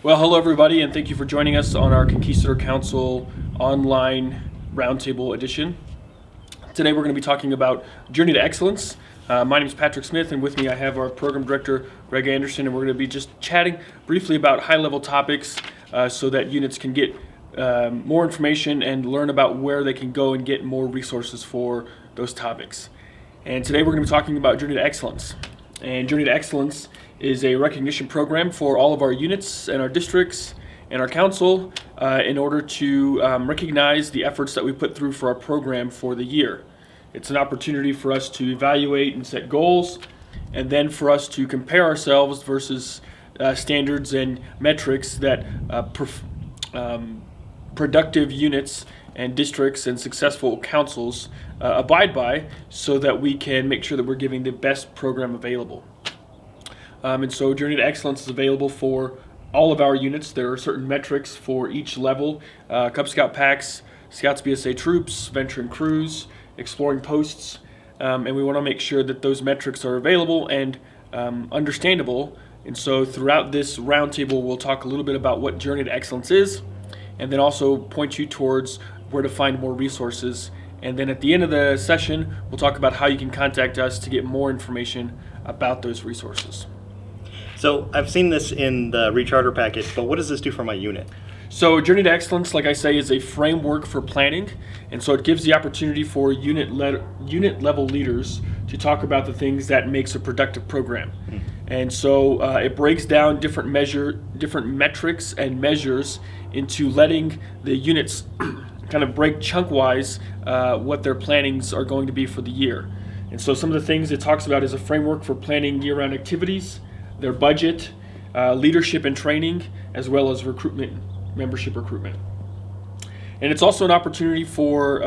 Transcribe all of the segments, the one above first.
Well, hello everybody, and thank you for joining us on our Conquistador Council online Roundtable edition. Today we're going to be talking about Journey to Excellence. My name is Patrick Smith, and with me I have our program director, Greg Anderson, and we're going to be just chatting briefly about high-level topics so that units can get more information and learn about where they can go and get more resources for those topics. And today we're going to be talking about Journey to Excellence. And Journey to Excellence is a recognition program for all of our units and our districts and our council in order to recognize the efforts that we put through for our program for the year. It's an opportunity for us to evaluate and set goals, and then for us to compare ourselves versus standards and metrics that productive units and districts and successful councils abide by, so that we can make sure that we're giving the best program available. And so Journey to Excellence is available for all of our units. There are certain metrics for each level: Cub Scout packs, Scouts BSA troops, venture and crews, exploring posts, and we want to make sure that those metrics are available and understandable. And so throughout this roundtable, we'll talk a little bit about what Journey to Excellence is, and then also point you towards where to find more resources. And then at the end of the session, we'll talk about how you can contact us to get more information about those resources. So I've seen this in the Recharter packet, but what does this do for my unit? So Journey to Excellence, like I say, is a framework for planning, and so it gives the opportunity for unit level leaders to talk about the things that makes a productive program. And so it breaks down different metrics and measures into letting the units kind of break chunk-wise what their plannings are going to be for the year. And so some of the things it talks about is a framework for planning year-round activities, their budget, leadership and training, as well as membership recruitment. And it's also an opportunity for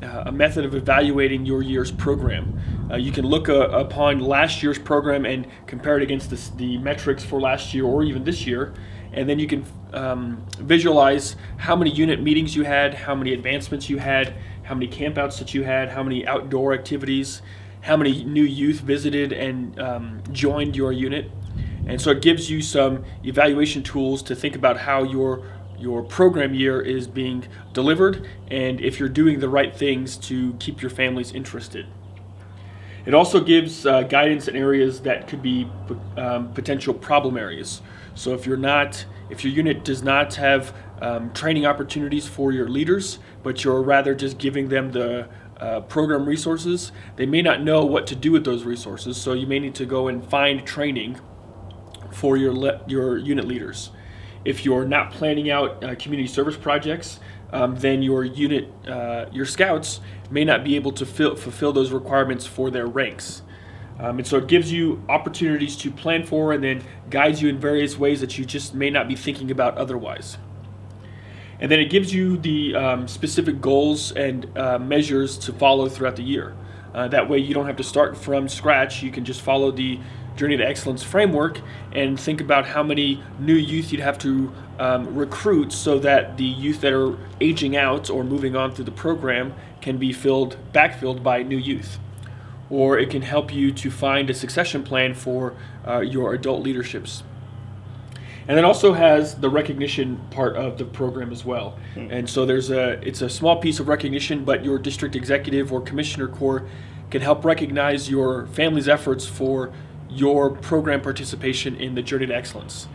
a method of evaluating your year's program. You can look upon last year's program and compare it against the metrics for last year or even this year, and then you can visualize how many unit meetings you had, how many advancements you had, how many campouts that you had, how many outdoor activities, how many new youth visited and joined your unit. And so it gives you some evaluation tools to think about how your program year is being delivered and if you're doing the right things to keep your families interested. It also gives guidance in areas that could be potential problem areas. So if your unit does not have training opportunities for your leaders, but you're rather just giving them the program resources, they may not know what to do with those resources, so you may need to go and find training for your unit leaders. If you're not planning out community service projects, then your scouts may not be able to fulfill those requirements for their ranks. And so it gives you opportunities to plan for and then guides you in various ways that you just may not be thinking about otherwise. And then it gives you the specific goals and measures to follow throughout the year. That way you don't have to start from scratch. You can just follow the Journey to Excellence framework and think about how many new youth you'd have to recruit so that the youth that are aging out or moving on through the program can be backfilled by new youth. Or it can help you to find a succession plan for your adult leaderships. And it also has the recognition part of the program as well. And so it's a small piece of recognition, but your district executive or commissioner corps can help recognize your family's efforts for your program participation in the Journey to Excellence.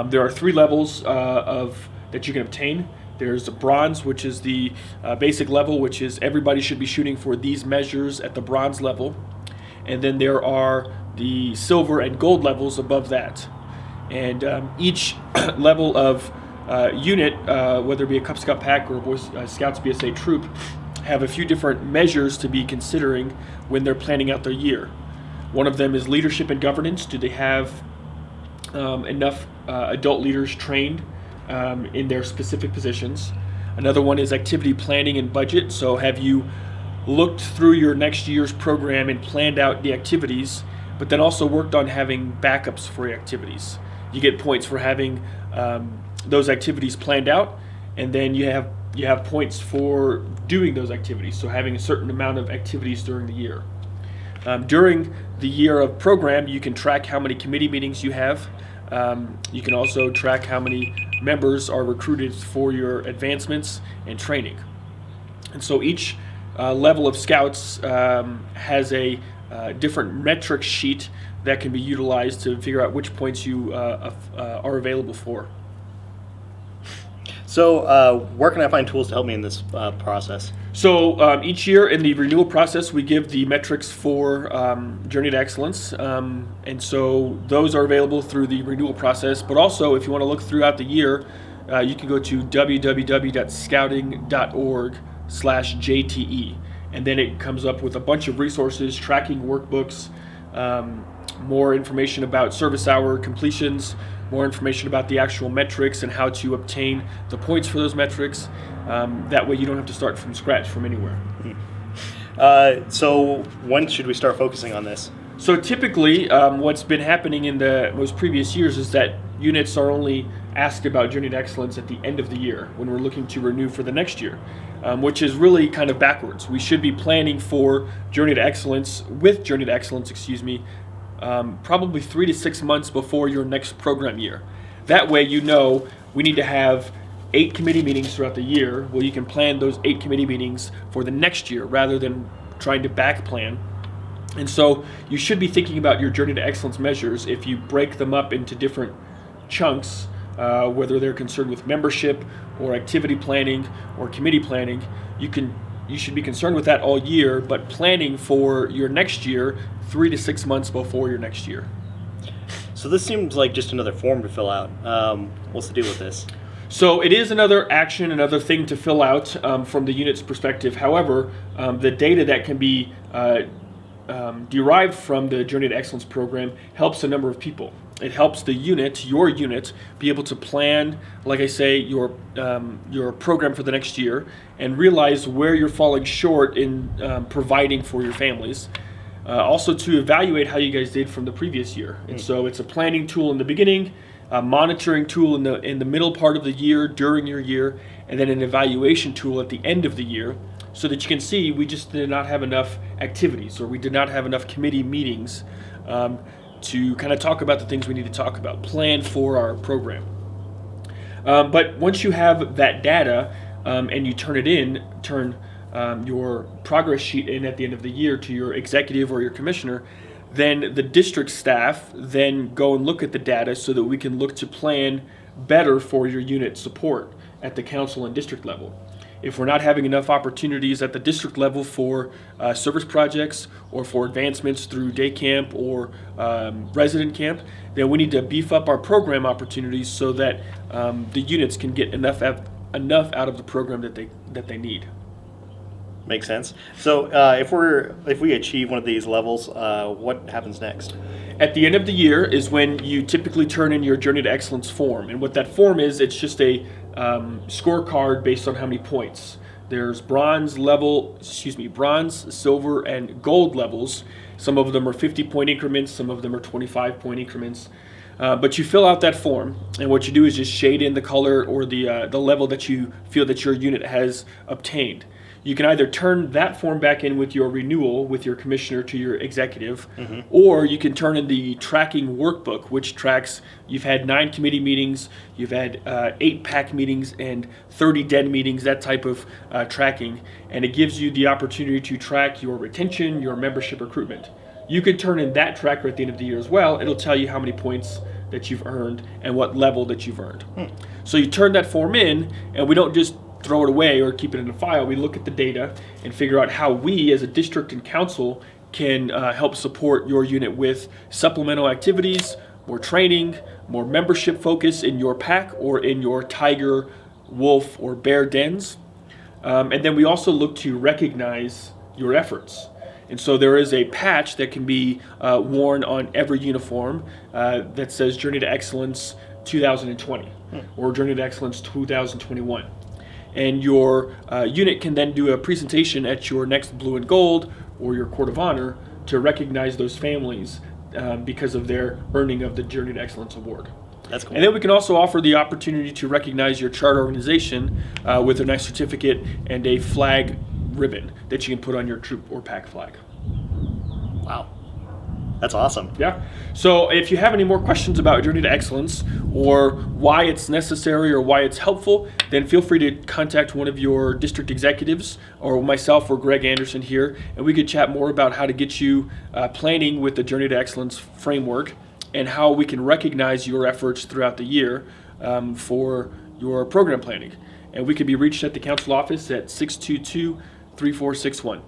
There are 3 levels that you can obtain. There's a bronze, which is the basic level, which is everybody should be shooting for these measures at the bronze level. And then there are the silver and gold levels above that. And each level of unit, whether it be a Cub Scout pack or a Boy Scouts BSA troop, have a few different measures to be considering when they're planning out their year. One of them is leadership and governance. Do they have enough adult leaders trained in their specific positions? Another one is activity planning and budget. So have you looked through your next year's program and planned out the activities, but then also worked on having backups for your activities? You get points for having those activities planned out, and then you have points for doing those activities, so having a certain amount of activities during the year. During the year of program, you can track how many committee meetings you have, You can also track how many members are recruited for your advancements and training. And so each level of scouts has a different metric sheet that can be utilized to figure out which points you are available for. So where can I find tools to help me in this process? So each year in the renewal process, we give the metrics for Journey to Excellence. And so those are available through the renewal process. But also, if you want to look throughout the year, you can go to www.scouting.org/JTE. And then it comes up with a bunch of resources, tracking workbooks, more information about service hour completions, more information about the actual metrics and how to obtain the points for those metrics. That way you don't have to start from scratch from anywhere. So when should we start focusing on this? So typically what's been happening in the most previous years is that units are only asked about Journey to Excellence at the end of the year when we're looking to renew for the next year, which is really kind of backwards. We should be planning for Journey to Excellence, probably 3 to 6 months before your next program year. That way you know we need to have 8 committee meetings throughout the year. Well, you can plan those 8 committee meetings for the next year rather than trying to back plan. And so you should be thinking about your Journey to Excellence measures if you break them up into different chunks, whether they're concerned with membership or activity planning or committee planning. You should be concerned with that all year, but planning for your next year 3 to 6 months before your next year. So this seems like just another form to fill out. What's the deal with this? So it is another action, another thing to fill out from the unit's perspective. However, the data that can be derived from the Journey to Excellence program helps a number of people. It helps the unit, your unit, be able to plan, like I say, your program for the next year and realize where you're falling short in providing for your families. Also to evaluate how you guys did from the previous year. And so it's a planning tool in the beginning, a monitoring tool in the middle part of the year, during your year, and then an evaluation tool at the end of the year, so that you can see we just did not have enough activities or we did not have enough committee meetings to kind of talk about the things we need to talk about, plan for our program. But once you have that data and you turn your progress sheet in at the end of the year to your executive or your commissioner, then the district staff then go and look at the data so that we can look to plan better for your unit support at the council and district level. If we're not having enough opportunities at the district level for service projects or for advancements through day camp or resident camp, then we need to beef up our program opportunities so that the units can get enough out of the program that they need. Makes sense. So if we achieve one of these levels, what happens next? At the end of the year is when you typically turn in your Journey to Excellence form. And what that form is, it's just a scorecard based on how many points. There's bronze, silver, and gold levels. Some of them are 50-point increments, some of them are 25-point increments. But you fill out that form, and what you do is just shade in the color or the level that you feel that your unit has obtained. You can either turn that form back in with your renewal with your commissioner to your executive, or you can turn in the tracking workbook, which tracks you've had 9 committee meetings, you've had 8 PAC meetings, and 30 DEN meetings, that type of tracking, and it gives you the opportunity to track your retention, your membership recruitment. You can turn in that tracker at the end of the year as well. It'll tell you how many points that you've earned and what level that you've earned. So you turn that form in, and we don't just throw it away or keep it in a file. We look at the data and figure out how we as a district and council can help support your unit with supplemental activities, more training, more membership focus in your PAC or in your tiger, wolf, or bear dens. And then we also look to recognize your efforts. And so there is a patch that can be worn on every uniform that says Journey to Excellence 2020 or Journey to Excellence 2021. And your unit can then do a presentation at your next Blue and Gold or your Court of Honor to recognize those families because of their earning of the Journey to Excellence Award. That's cool. And then we can also offer the opportunity to recognize your charter organization with a nice certificate and a flag ribbon that you can put on your troop or PAC flag. Wow. That's awesome. Yeah. So if you have any more questions about Journey to Excellence or why it's necessary or why it's helpful, then feel free to contact one of your district executives or myself or Greg Anderson here, and we could chat more about how to get you planning with the Journey to Excellence framework and how we can recognize your efforts throughout the year for your program planning. And we can be reached at the council office at 622-3461.